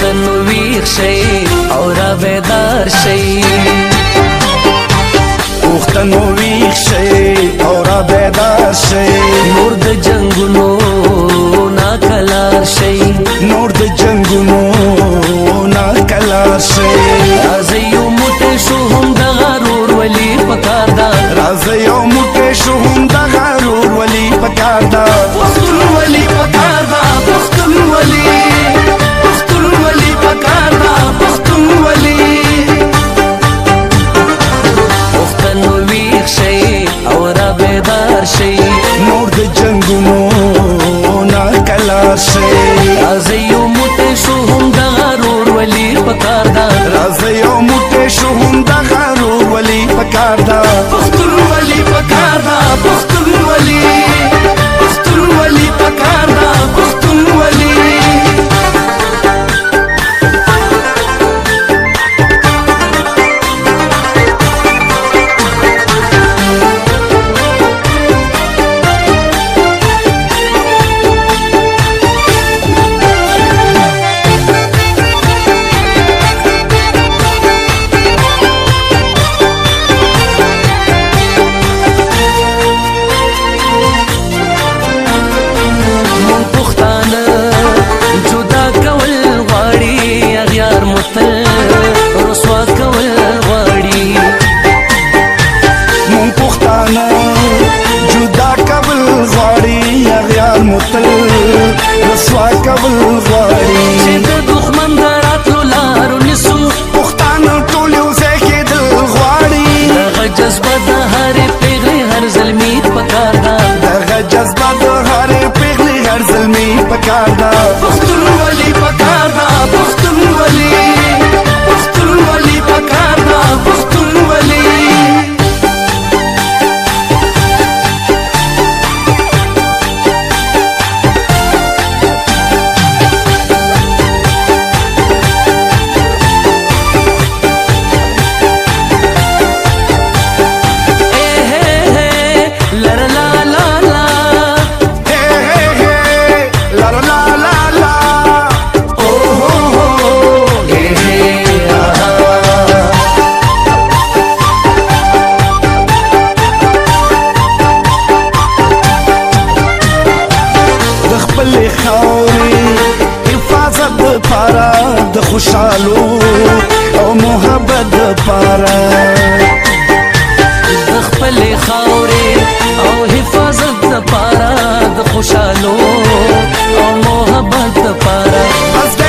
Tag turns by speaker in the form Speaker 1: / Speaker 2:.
Speaker 1: پښتنو ویښ شئ او را بیدار شئ
Speaker 2: پښتنو ویښ شئ او را بیدار شئ
Speaker 1: نور د جنګونو نه کلار شئ
Speaker 2: نور د جنګونو نه کلار شئ
Speaker 1: راځئ یو موټی شو هم دغه ورورولي پکار ده
Speaker 2: راځئ یو موټی شو هم دغه ورورولي پکار ده
Speaker 1: پښتونولي پکار ده پښتونولي پښتونولي پکار ده پښتونولي پښتنو ویښ شئ او را بیدار شئ
Speaker 2: نور د جنګونو نه کلار شئ
Speaker 1: راځئ یو موټی شو هم دغه ورورولي پکار ده
Speaker 2: راځئ یو موټی شو هم دغه ورورولي پکار ده
Speaker 1: پښتونولي پکار ده پښتونولي پښتونولي پکار ده پښتونولي
Speaker 2: رسوا کول غواړي
Speaker 1: چې د دښمن د راتلو لارو نیسو
Speaker 2: پښتانه ټول یو ځای کېدل غواړي
Speaker 1: دغه جذبه د هرې پیغلې هر زلمي پکار ده
Speaker 2: دغه جذبه د هرې پیغلې هر زلمي پکار ده
Speaker 1: پښتونولي پکار ده پښتونولي پښتونولي پکار ده پښتونولي
Speaker 2: د خوشحالو او محبت دپاره
Speaker 1: د خپلې خاورې او حفاظت دپاره د خوشحالو او محبت دپاره
Speaker 2: بس